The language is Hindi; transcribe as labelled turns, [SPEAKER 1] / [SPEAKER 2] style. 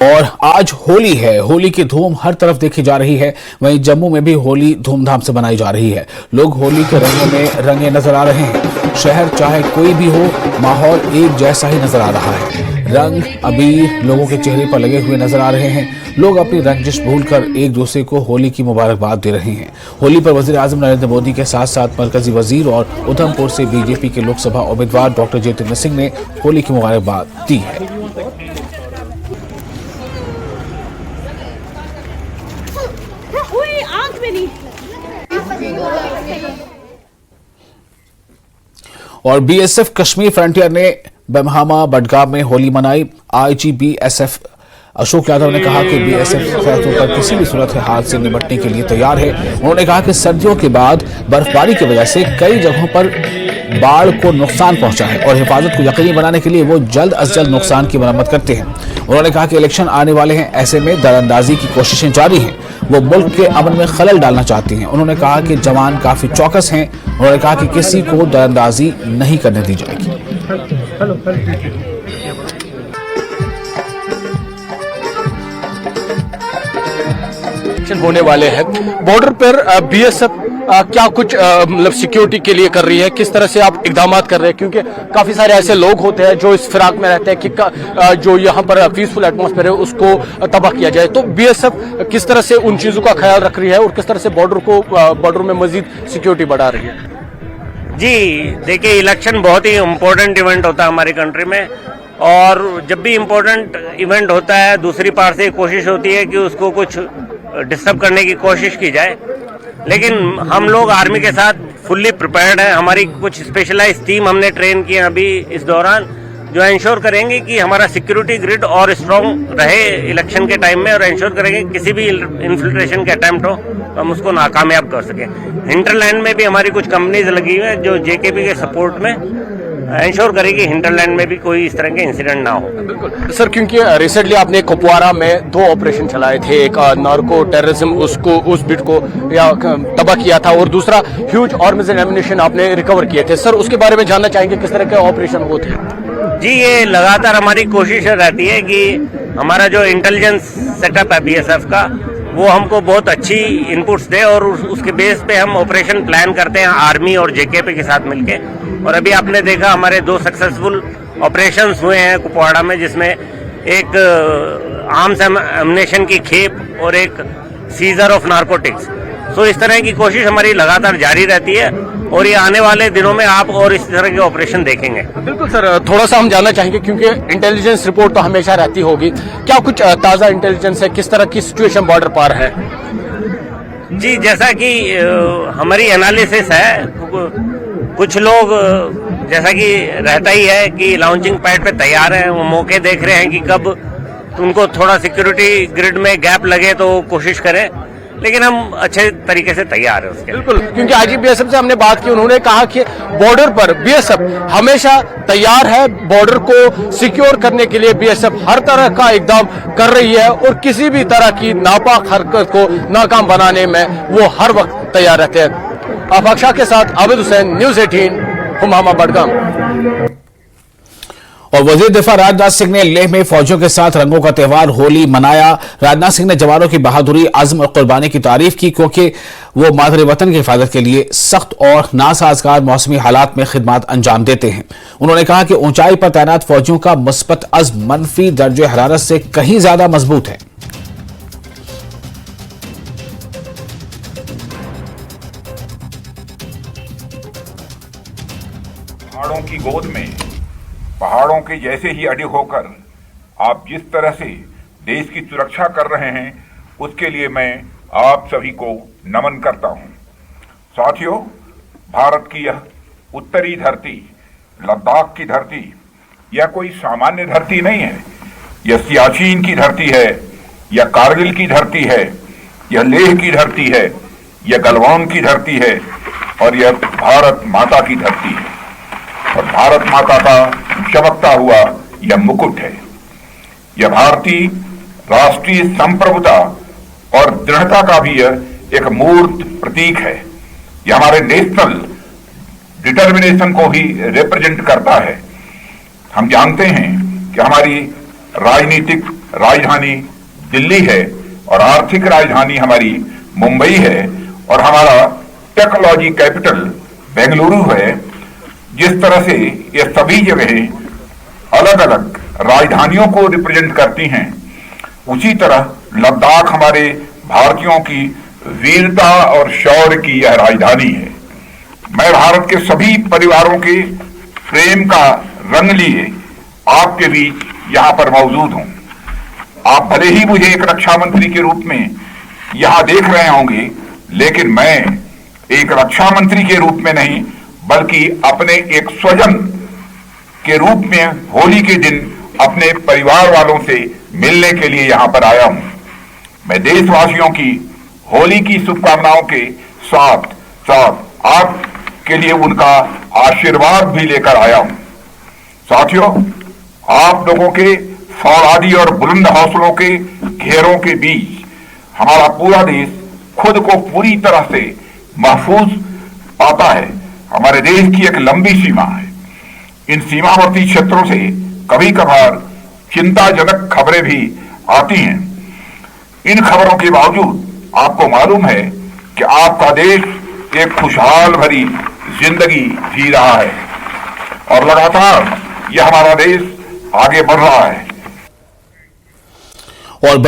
[SPEAKER 1] और आज होली है। होली की धूम हर तरफ देखी जा रही है। वहीं जम्मू में भी होली धूमधाम से मनाई जा रही है। लोग होली के रंगों में रंगे नजर आ रहे हैं। शहर चाहे कोई भी हो, माहौल एक जैसा ही नजर आ रहा है। रंग अबीर लोगों के चेहरे पर लगे हुए नजर आ रहे हैं। लोग अपनी रंजिश भूलकर एक दूसरे को होली की मुबारकबाद दे रहे हैं। होली पर वजीर आजम नरेंद्र मोदी के साथ साथ मरकजी वजीर और उधमपुर से बीजेपी के लोकसभा उम्मीदवार डॉक्टर जितेंद्र सिंह ने होली की मुबारकबाद दी है। और बीएसएफ कश्मीर फ्रंटियर ने बमहामा बडगाम में होली मनाई। आईजी बीएसएफ अशोक यादव ने कहा कि बीएसएफ सरहदों पर किसी भी सूरत हाल से निपटने के लिए तैयार है। उन्होंने कहा कि सर्दियों के बाद बर्फबारी की वजह से कई जगहों पर बाढ़ को नुकसान पहुंचा है और हिफाजत को यकीनी बनाने के लिए वो जल्द अज जल्द नुकसान की मरम्मत करते हैं। उन्होंने कहा कि इलेक्शन आने वाले हैं, ऐसे में दरअंदाजी की कोशिशें जारी हैं। वो मुल्क के अमन में खलल डालना चाहती हैं। उन्होंने कहा कि जवान काफी चौकस हैं। उन्होंने कहा कि किसी को दरअंदाजी नहीं करने दी जाएगी।
[SPEAKER 2] होने वाले हैं बॉर्डर पर बीएसएफ क्या कुछ मतलब सिक्योरिटी के लिए कर रही है, किस तरह से आप इकदाम कर रहे हैं, क्योंकि काफी सारे ऐसे लोग होते हैं जो इस फिराक में रहते हैं कि जो यहाँ पर पीसफुल एटमॉस्फेयर है उसको तबाह किया जाए। तो बीएसएफ किस तरह से उन चीजों का ख्याल रख रही है और किस तरह से बॉर्डर में मजीद सिक्योरिटी बढ़ा रही है?
[SPEAKER 3] जी देखिए, इलेक्शन बहुत ही इम्पोर्टेंट इवेंट होता है हमारी कंट्री में, और जब भी इम्पोर्टेंट इवेंट होता है दूसरी पार्ट से कोशिश होती है कि उसको कुछ डिस्टर्ब करने की कोशिश की जाए, लेकिन हम लोग आर्मी के साथ फुल्ली प्रिपेयर्ड हैं। हमारी कुछ स्पेशलाइज टीम हमने ट्रेन की अभी इस दौरान, जो इंश्योर करेंगे कि हमारा सिक्योरिटी ग्रिड और स्ट्रॉन्ग रहे इलेक्शन के टाइम में, और इंश्योर करेंगे किसी भी इन्फिल्ट्रेशन के अटेम्प्ट हो तो हम उसको नाकामयाब कर सकें। हिंटरलैंड में भी हमारी कुछ कंपनीज लगी हुई हैं जो जेकेपी के सपोर्ट में इंश्योर करेगी हिंटरलैंड में भी कोई इस तरह के इंसिडेंट ना हो।
[SPEAKER 2] बिल्कुल सर, क्योंकि रिसेंटली आपने कुपवारा में 2 ऑपरेशन चलाए थे, एक नार्को टेररिज्म उस बिट को या तबाह किया था और दूसरा ह्यूज आर्म्स एंड एम्युनिशन आपने रिकवर किए थे। सर उसके बारे में जानना चाहेंगे किस तरह के ऑपरेशन वो थे?
[SPEAKER 3] जी, ये लगातार हमारी कोशिश रहती है कि हमारा जो इंटेलिजेंस सेटअप है बीएसएफ का, वो हमको बहुत अच्छी इनपुट्स दे और उसके बेस पे हम ऑपरेशन प्लान करते हैं आर्मी और जेकेपी के साथ मिलके। और अभी आपने देखा हमारे 2 सक्सेसफुल ऑपरेशंस हुए हैं कुपवाड़ा में, जिसमें एक आर्म्स एम्युनिशन की खेप और एक सीजर ऑफ नारकोटिक्स। सो इस तरह की कोशिश हमारी लगातार जारी रहती है और ये आने वाले दिनों में आप और इस तरह के ऑपरेशन देखेंगे।
[SPEAKER 2] बिल्कुल सर, थोड़ा सा हम जानना चाहेंगे क्योंकि इंटेलिजेंस रिपोर्ट तो हमेशा रहती होगी, क्या कुछ ताज़ा इंटेलिजेंस है, किस तरह की सिचुएशन बॉर्डर पार है?
[SPEAKER 3] जी, जैसा कि हमारी एनालिसिस है, कुछ लोग जैसा कि रहता ही है कि लॉन्चिंग पैड पे तैयार हैं, वो मौके देख रहे हैं कि कब उनको थोड़ा सिक्योरिटी ग्रिड में गैप लगे तो कोशिश करें, लेकिन हम अच्छे तरीके से तैयार हैं उसके।
[SPEAKER 2] बिल्कुल, क्योंकि आज बीएसएफ से हमने बात की, उन्होंने कहा कि बॉर्डर पर बीएसएफ हमेशा तैयार है। बॉर्डर को सिक्योर करने के लिए बीएसएफ हर तरह का इकदाम कर रही है और किसी भी तरह की नापाक हरकत को नाकाम बनाने में वो हर वक्त तैयार रहते हैं। आफाक शाह के साथ आबिद हुसैन, न्यूज़ 18, बमहामा बडगाम।
[SPEAKER 1] और वजीर दिफा राजनाथ सिंह ने लेह में फौजियों के साथ रंगों का त्यौहार होली मनाया। राजनाथ सिंह ने जवानों की बहादुरी, अज़्म और कुर्बानी की तारीफ की, क्योंकि वो मादरे वतन की हिफाजत के लिए सख्त और नासाजगार मौसमी हालात में खिदमत अंजाम देते हैं। उन्होंने कहा कि ऊंचाई पर तैनात फौजियों का मुस्बत अज़्म मनफी दर्जे हरारत से कहीं ज्यादा मजबूत है।
[SPEAKER 4] पहाड़ों की गोद में पहाड़ों के जैसे ही अड़े होकर आप जिस तरह से देश की सुरक्षा कर रहे हैं, उसके लिए मैं आप सभी को नमन करता हूं। साथियों, भारत की यह उत्तरी धरती, लद्दाख की धरती, यह कोई सामान्य धरती नहीं है। यह सियाचिन की धरती है, यह कारगिल की धरती है, यह लेह की धरती है, यह गलवान की धरती है और यह भारत माता की धरती है। और भारत माता का चमकता हुआ यह मुकुट है। यह भारतीय राष्ट्रीय संप्रभुता और दृढ़ता का भी एक मूर्त प्रतीक है। यह हमारे नेशनल डिटर्मिनेशन को भी रिप्रेजेंट करता है। हम जानते हैं कि हमारी राजनीतिक राजधानी दिल्ली है और आर्थिक राजधानी हमारी मुंबई है और हमारा टेक्नोलॉजी कैपिटल बेंगलुरु है। जिस तरह से ये सभी जगहें अलग अलग राजधानियों को रिप्रेजेंट करती हैं, उसी तरह लद्दाख हमारे भारतीयों की वीरता और शौर्य की यह राजधानी है। मैं भारत के सभी परिवारों के प्रेम का रंग लिए आपके बीच यहां पर मौजूद हूं। आप भले ही मुझे एक रक्षा मंत्री के रूप में यहां देख रहे होंगे, लेकिन मैं एक रक्षा मंत्री के रूप में नहीं बल्कि अपने एक स्वजन के रूप में होली के दिन अपने परिवार वालों से मिलने के लिए यहां पर आया हूं। मैं देशवासियों की होली की शुभकामनाओं के साथ साथ आपके लिए उनका आशीर्वाद भी लेकर आया हूं। साथियों, आप लोगों के फौलादी और बुलंद हौसलों के घेरों के बीच हमारा पूरा देश खुद को पूरी तरह से महफूज पाता है। हमारे देश की एक लंबी सीमा है। इन सीमावर्ती क्षेत्रों से कभी कभार चिंताजनक खबरें भी आती हैं। इन खबरों के बावजूद आपको मालूम है कि आपका देश एक खुशहाल भरी जिंदगी जी रहा है और लगातार यह हमारा देश आगे बढ़ रहा है।
[SPEAKER 1] और